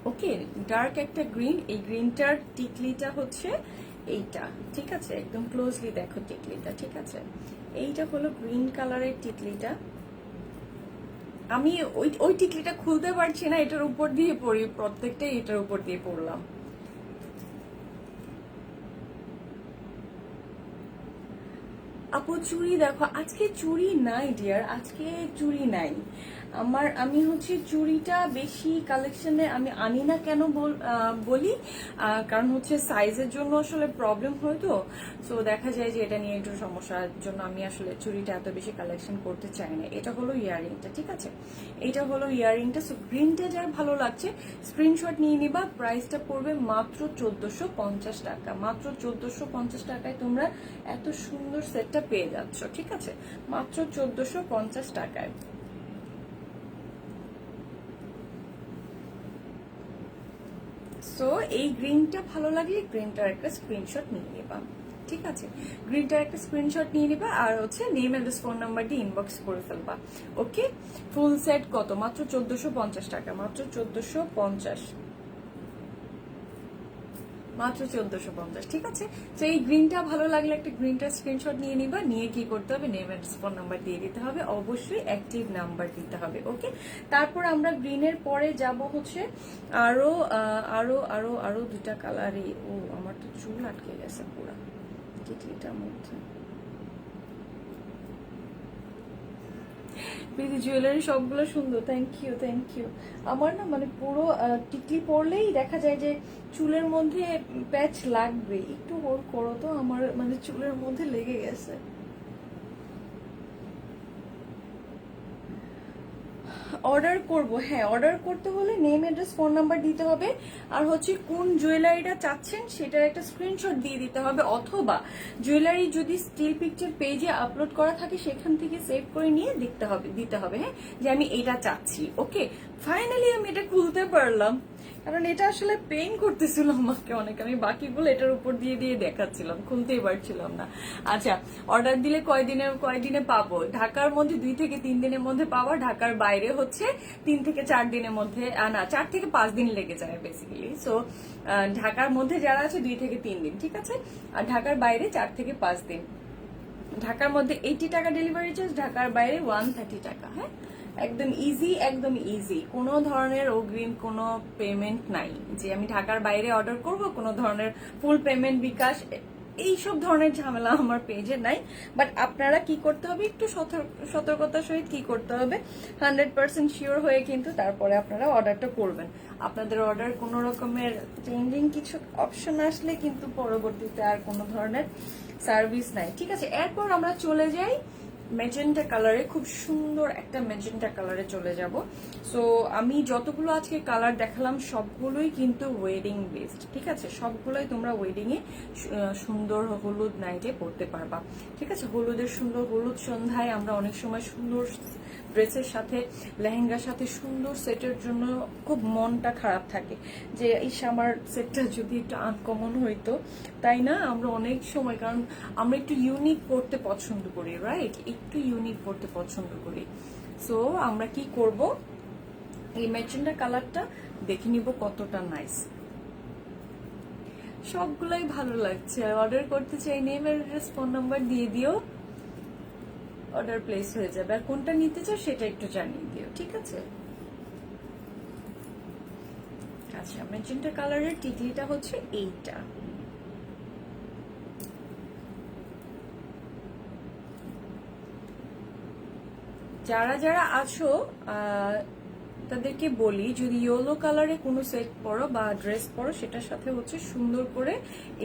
ওকে ডার্ক একটা গ্রিন। এই গ্রিনটার টিকলিটা হচ্ছে এইটা, ঠিক আছে? একদম ক্লোজলি দেখো টিকলিটা, ঠিক আছে? এইটা হলো গ্রিন কালারের টিকলিটা। আমি ওই টিকলিটা খুলতে পারছি না, এটার উপর দিয়ে পড়ি, প্রত্যেকটাই এটার উপর দিয়ে পড়লাম। আপু চুড়ি দেখো, আজকে চুড়ি নাই ডিয়ার, আজকে চুড়ি নাই আমি হচ্ছে চুড়িটা বেশি কালেকশনে আমি আনি না কেন বলি, কারণ হচ্ছে সাইজের জন্য আসলে প্রবলেম হয় তো। সো দেখা যায় যে এটা নিয়ে একটু সমস্যার জন্য আমি আসলে চুড়িটা এত বেশি কালেকশন করতে চাই না। এটা হলো ইয়াররিংটা, ঠিক আছে, এটা হলো ইয়াররিংটা। সো গ্রিনটা যার ভালো লাগছে স্ক্রিনশট নিয়ে নিবা। প্রাইসটা পড়বে মাত্র 1450 টাকা। মাত্র 1450 টাকায় তোমরা এত সুন্দর সেটটা পেয়ে যাচ্ছ, ঠিক আছে, মাত্র 1450 টাকায়। সো এই গ্রিনটা ভালো লাগলে গ্রিনটার একটা স্ক্রিনশট নিয়ে নিবা, ঠিক আছে, গ্রিনটার একটা স্ক্রিনশট নিয়ে নিবা আর হচ্ছে নেম এন্ড ফোন নাম্বার দিয়ে ইনবক্স করে ফেলবা। ওকে, ফুল সেট কত? মাত্র 1450 টাকা, মাত্র 1450, মাত্র 1450, ঠিক আছে। তো এই গ্রিনটা ভালো লাগলে একটা গ্রিনটার স্ক্রিনশট নিয়ে নিবা, নিয়ে কি করতে হবে, নেম এন্ড ফোন নাম্বার দিয়ে দিতে হবে, অবশ্যই অ্যাক্টিভ নাম্বার দিতে হবে। ওকে, তারপর আমরা গ্রিনের পরে যাব হচ্ছে আরো আরো আরো আরো দুটা কালারই। ও আমার তো চুল আটকে গেছে পুরা টিকলিটার মধ্যে। প্রীতি জুয়েলারি সবগুলো সুন্দর, থ্যাংক ইউ থ্যাংক ইউ। আমার না মানে পুরো টিকলি পরলেই দেখা যায় যে চুলের মধ্যে প্যাচ লাগবে, একটু হোল্ড করো তো, আমার মানে চুলের মধ্যে লেগে গেছে। অর্ডার করব, হ্যাঁ অর্ডার করতে হলে নেম অ্যাড্রেস ফোন নাম্বার দিতে হবে আর হচ্ছে কোন জুয়েলারিটা চাচ্ছেন সেটার একটা স্ক্রিনশট দিয়ে দিতে হবে, অথবা জুয়েলারি যদি স্টিল পিকচার পেজে আপলোড করা থাকে সেখান থেকে সেভ করে নিয়ে দিতে হবে হ্যাঁ, যে আমি এটা চাচ্ছি। ওকে, ফাইনালি আমি এটা খুলতে পারলাম, কারণ এটা আসলে পেইন করতেছিল আমাকে অনেক, আমি বাকিগুলো এটার উপর দিয়ে দিয়ে দেখাচ্ছিলাম, খুলতেই পারছিলাম না। আচ্ছা, অর্ডার দিলে কয়দিনে পাবো? ঢাকার মধ্যে 2 থেকে 3 দিনের মধ্যে পাওয়া, ঢাকার বাইরে হচ্ছে 3 থেকে 4 দিনের মধ্যে, না 4 থেকে 5 দিন লেগে যায় বেসিক্যালি। সো ঢাকার মধ্যে যারা আছে 2 থেকে 3 দিন, ঠিক আছে, আর ঢাকার বাইরে 4 থেকে 5 দিন। ঢাকার মধ্যে 80 টাকা ডেলিভারি চার্জ, ঢাকার বাইরে 130 টাকা। হ্যাঁ, একদম ইজি, একদম ইজি, কোনো ধরনের অগ্রিম কোনো পেমেন্ট নাই, যে আমি ঢাকার বাইরে অর্ডার করব কোনো ধরনের ফুল পেমেন্ট বিকাশ এইসব ধরনের ঝামেলা আমার পেজে নাই। বাট আপনারা কি করতে হবে, একটু সতর্কতার সহিত কি করতে হবে, 100% শিওর হয়ে কিন্তু তারপরে আপনারা অর্ডারটা করবেন। আপনাদের অর্ডার কোনো রকমের চেঞ্জিং কিছু অপশন আসলে কিন্তু পরবর্তীতে আর কোনো ধরনের সার্ভিস নাই, ঠিক আছে। এরপর আমরা চলে যাই ম্যাজেন্টা কালারে, খুব সুন্দর একটা ম্যাজেন্টা কালারে চলে যাব। সো আমি যতগুলো আজকে কালার দেখালাম সবগুলোই কিন্তু ওয়েডিং বেসড, ঠিক আছে, সবগুলোই তোমরা ওয়েডিং এ সুন্দর হলুদ নাইটে পরতে পারবা, ঠিক আছে। হলুদের সুন্দর হলুদ সন্ধ্যায় আমরা অনেক সময় সুন্দর ড্রেসের সাথে লেহেঙ্গার সাথে সুন্দর সেটের জন্য খুব মনটা খারাপ থাকে যে ইস আমার সেটটা যদি একটু আনকমন হইতো, তাই না? আমরা অনেক সময়, কারণ আমরা একটু ইউনিক পড়তে পছন্দ করি, রাইট, একটু ইউনিক পড়তে পছন্দ করি। সো আমরা কি করব, এই ম্যাজেন্টা কালারটা দেখে নিব কতটা নাইস। সবগুলাই ভালো লাগছে, অর্ডার করতে চাই, নেম অ্যাড্রেস ফোন নাম্বার দিয়ে দিও, অর্ডার প্লেস হয়ে যাবে। আর কোনটা নিতে চাও সেটা একটু জানিয়ে দিও, ঠিক আছে। আচ্ছা, ম্যাজেন্টা কালারের টিকলিটা হচ্ছে এইটা। যারা যারা আছো তাদেরকে বলি, যদি ইয়েলো কালারে কোনো সেট পরো বা ড্রেস পরো সেটার সাথে হচ্ছে সুন্দর করে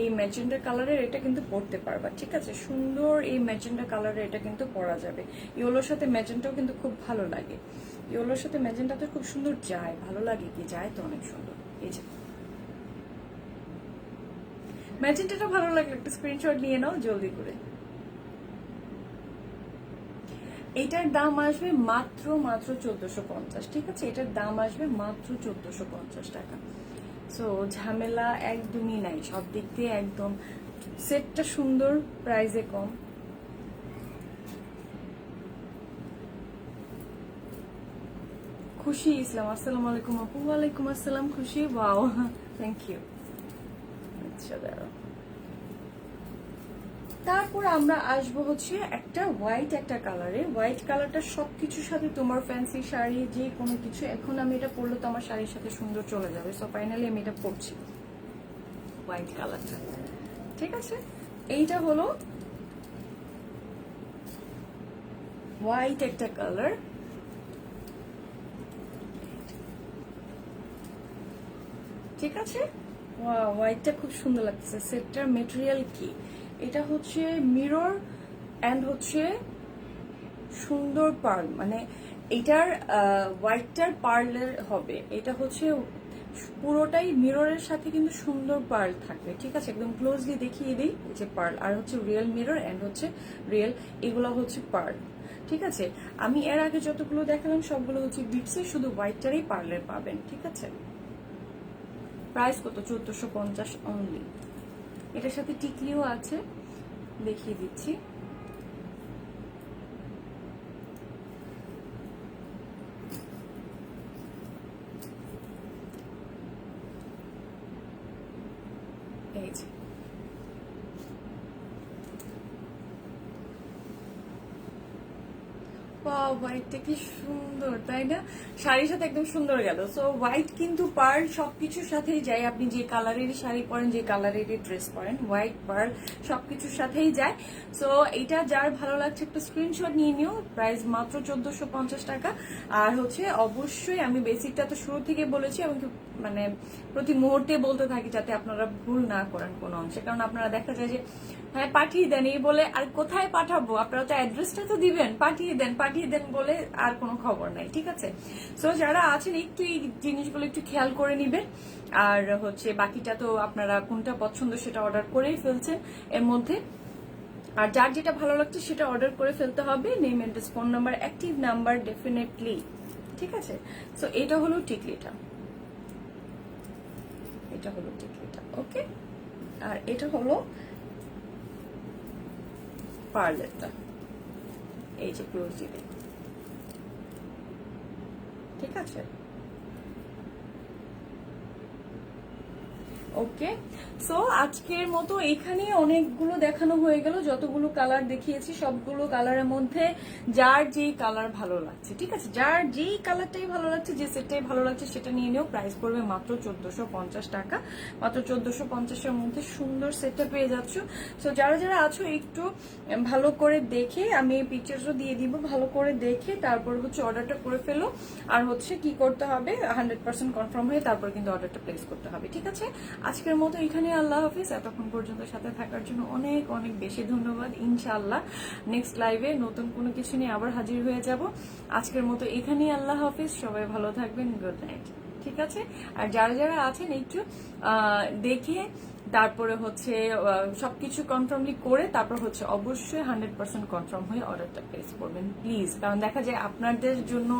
এই ম্যাজেন্টা কালারের এটা কিন্তু পরতে পারবা, ঠিক আছে, সুন্দর এই ম্যাজেন্টা কালারের এটা কিন্তু পরা যাবে। ইয়েলোর সাথে ম্যাজেন্টাও কিন্তু খুব ভালো লাগে, ইয়েলোর সাথে ম্যাজেন্টা তো খুব সুন্দর যায়, ভালো লাগে কি, যায় তো অনেক সুন্দর। এই যে ম্যাজেন্টাটা ভালো লাগলে একটা স্ক্রিনশট নিয়ে নাও জলদি করে। এটার দাম আসবে মাত্র 1450, ঠিক আছে, এটার দাম আসবে মাত্র 1450 টাকা। সো ঝামেলা একদমই নাই, সব দিক দিয়ে একদম সেটটা সুন্দর, প্রাইসে কম। খুশি ইসলাম, আসসালামু আলাইকুম আপু। ওয়ালাইকুম আসসালাম খুশি, ওয়াও থ্যাংক ইউ। আচ্ছা দাঁড়াও, তারপর আমরা আসবো হচ্ছে একটা হোয়াইট একটা কালারে। হোয়াইট কালারটা সবকিছুর সাথে তোমার ফ্যান্সি শাড়ি যে কোনো কিছু, এখন আমি এটা পরলে তো আমার শাড়ির সাথে সুন্দর চলে যাবে। সো ফাইনালি আমি এটা পরছি, হোয়াইট কালারটা, ঠিক আছে। এইটা হলো হোয়াইট একটা কালার, ঠিক আছে। হোয়াইটটা খুব সুন্দর লাগতেছে। সেটটার মেটেরিয়াল কি, এটা হচ্ছে মিরর অ্যান্ড হচ্ছে সুন্দর পার্ল, মানে এটার হোয়াইটটার পার্লের হবে, এটা হচ্ছে পুরোটাই মিররের সাথে কিন্তু সুন্দর পার্ল থাকবে, ঠিক আছে। একদম ক্লোজলি দেখিয়ে দিই, এই যে পার্ল, আর হচ্ছে রিয়েল মিরর অ্যান্ড হচ্ছে রিয়েল, এগুলো হচ্ছে পার্ল, ঠিক আছে। আমি এর আগে যতগুলো দেখালাম সবগুলো হচ্ছে বিটসের, শুধু হোয়াইটটারই পার্লের পাবেন, ঠিক আছে। প্রাইস কত, 1450 অনলি। এটার সাথে টিকলিও আছে, দেখিয়ে দিচ্ছি। এই যে হোয়াইটটা কি সুন্দর, তাই না? শাড়ির সাথে একদম সুন্দর গেল। সো হোয়াইট কিন্তু পার্ল সবকিছুর সাথেই যায়, আপনি যে কালারেরই শাড়ি পরেন, যে কালারেরই ড্রেস পরেন, হোয়াইট পার্ল সবকিছুর সাথেই যায়। সো এটা যার ভালো লাগছে একটা স্ক্রিনশট নিয়ে নিও। প্রাইস মাত্র 1450 টাকা। আর হচ্ছে অবশ্যই আমি বেসিকটা তো শুরু থেকে বলেছি, এবং মানে প্রতি মুহূর্তে বলতে থাকি যাতে আপনারা ভুল না করেন কোনো অংশে, কারণ আপনারা দেখা যায় যে হ্যাঁ পাঠিয়ে দেন এই বলে, আর কোথায় পাঠাবো, আপনারা তো অ্যাড্রেসটা তো দিবেন, পাঠিয়ে দেন বলে আর কোনো খবর নাই, ঠিক আছে। সো যারা আছেন একটু এই জিনিসগুলো একটু খেয়াল করে নিবেন। আর হচ্ছে বাকিটা তো আপনারা কোনটা পছন্দ সেটা অর্ডার করেই ফেলছেন এর মধ্যে। আর যার যেটা ভালো লাগছে সেটা অর্ডার করে ফেলতে হবে। Name address phone number active number definitely, ঠিক আছে। সো এটা হলো টিকলিটা, এটা হলো টিকলিটা, ওকে। আর এটা হলো পার্লারটা, এই যে ক্লোজ দিবে, ঠিক আছে। ওকে, সো আজকের মতো এখানে অনেকগুলো দেখানো হয়ে গেল। যতগুলো কালার দেখিয়েছি সবগুলো কালারের মধ্যে যার যেই কালার ভালো লাগছে, ঠিক আছে, যার যেই কালারটাই ভালো লাগছে, যে সেটটাই ভালো লাগছে সেটা নিয়ে নিও। প্রাইস পড়বে মাত্র 1450 টাকা। মাত্র 1450-এর মধ্যে সুন্দর সেটটা পেয়ে যাচ্ছ। সো যারা যারা আছো একটু ভালো করে দেখে, আমি পিকচারসও দিয়ে দিব, ভালো করে দেখে তারপর হচ্ছে অর্ডারটা করে ফেলো। আর হচ্ছে কি করতে হবে, 100% কনফার্ম হয়ে তারপর কিন্তু অর্ডারটা প্লেস করতে হবে, ঠিক আছে। আজকের মতো এখানে আল্লাহ হাফিজ। এতক্ষণ পর্যন্ত সাথে থাকার জন্য অনেক অনেক বেশি ধন্যবাদ। ইনশাআল্লাহ নেক্সট লাইভে নতুন কোনো কিছু নিয়ে আবার হাজির হয়ে যাব। আজকের মতো এখানেই আল্লাহ হাফিজ, সবাই ভালো থাকবেন, গুড নাইট, ঠিক আছে। আর যারা যারা আছেন একটু দেখে তারপরে হচ্ছে সবকিছু কনফার্মলি করে তারপর হচ্ছে অবশ্যই 100% কনফার্ম হয়ে অর্ডারটা প্লেস করবেন প্লিজ। কারণ দেখা যায় আপনাদের জন্য,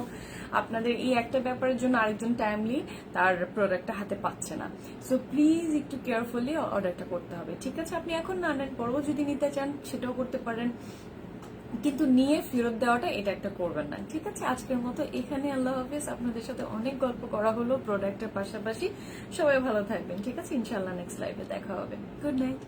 আপনাদের এই একটা ব্যাপারের জন্য আরেকজন টাইমলি তার প্রোডাক্টটা হাতে পাচ্ছে না। সো প্লিজ একটু কেয়ারফুলি অর্ডারটা করতে হবে, ঠিক আছে। আপনি এখন না নেন, পরও যদি নিতে চান সেটাও করতে পারেন, কিন্তু নিয়ে ফেরত দেওয়াটা এটা একটা করবেন না, ঠিক আছে। আজকের মতো এখানে আল্লাহ হাফিজ। আপনাদের সাথে অনেক গল্প করা হলো প্রোডাক্টের পাশাপাশি। সবাই ভালো থাকবেন, ঠিক আছে। ইনশাআল্লাহ নেক্সট লাইভে দেখা হবে। Good night.